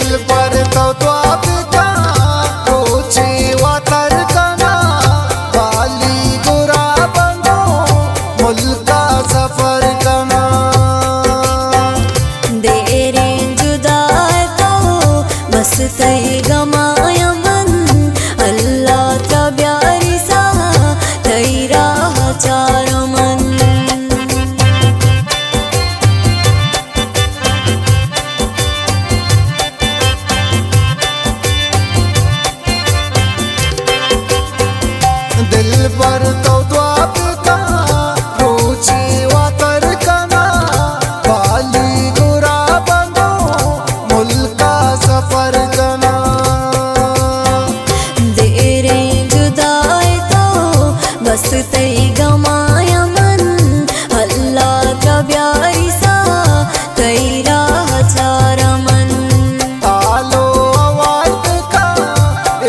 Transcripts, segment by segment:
दिल पर तो आपका रोचे वातर कना वाली गोरा बनो मुल्का सफर कना देरे जुदा तो बस तई गमाया मन अल्लाह का प्यारी सा तई राह चार मन दिल पर तो आपका रोचे वातर कना वाली गोरा बनो मुल्का सफर कना देरे जुदा तो बस तई गमाया मन अल्लाह का प्यारी सा तई राह चार मन आलो आवाज का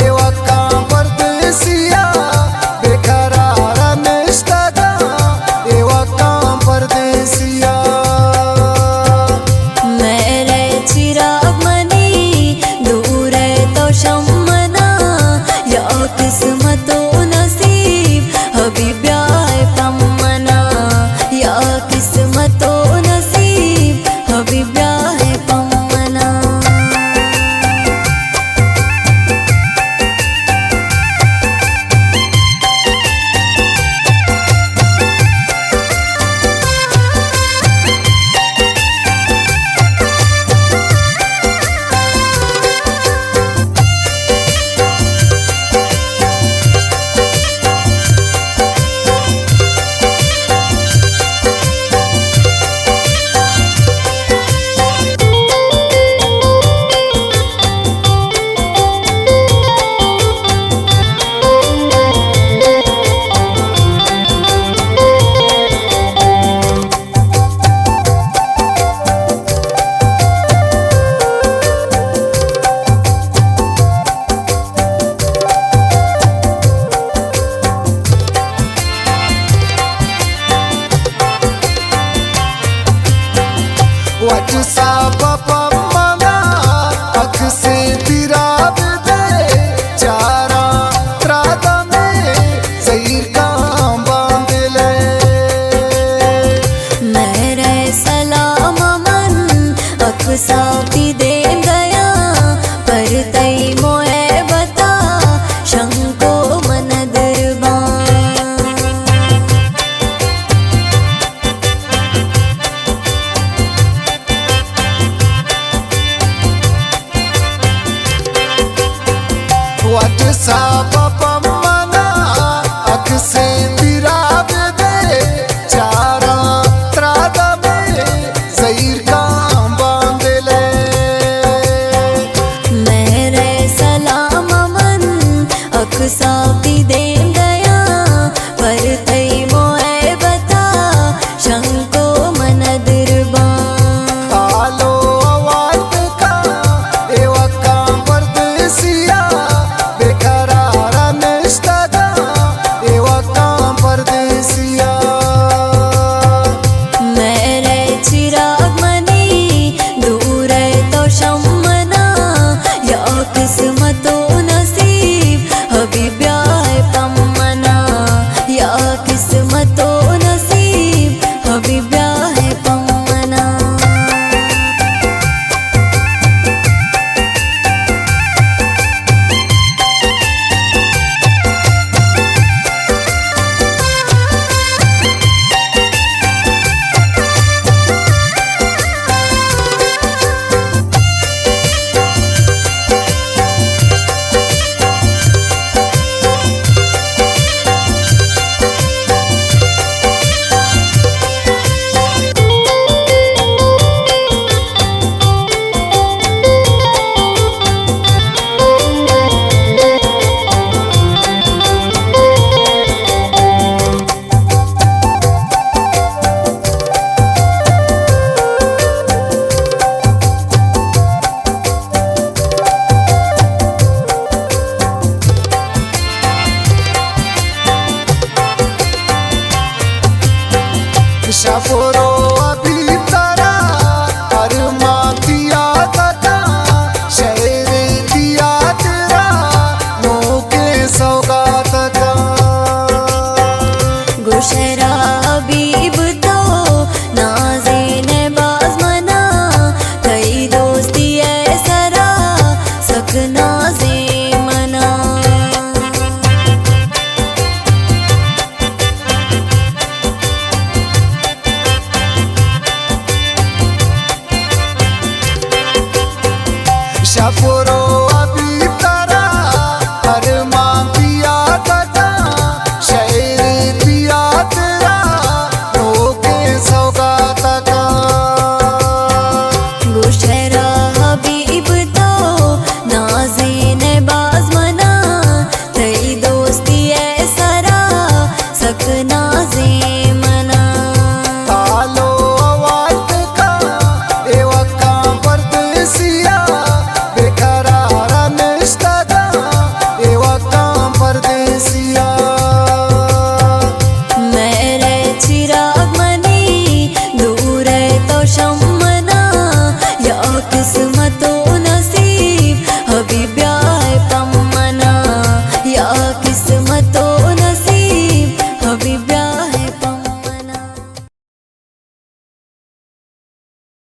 एवा का परदेसिया बेकरार निष्ठा एवा का परदेसिया मेरे चिराग मनी दूर है तो शम्मना या किस्मतो नसीब हबीबिया है पम्मना या किस्मतो नसीब हबीबिया है पम्मना वज सा पापा माना अख से तिराब दे चारा त्रादा में जहीर का बांध ले मेरे सलाम मन अख साथी दे गया पर तई मोए बता शंको मन दरबान वज सा पापा माना अख से तिराब दे चारा त्रादा में जहीर का बांध ले मेरे सलाम मन अख साथी दे गया पर तई मोए बता शंको मन दरबान आलो आवाज का एवा का परदेसिया बेकरार निष्ठा एवा का परदेसिया मेरे चिराग मनी दूर है तो शम्मना या किस्मतो नसीब हबीबिया है पम्मना या किस्मतो नसीब हबीबिया है पम्मना शाफोर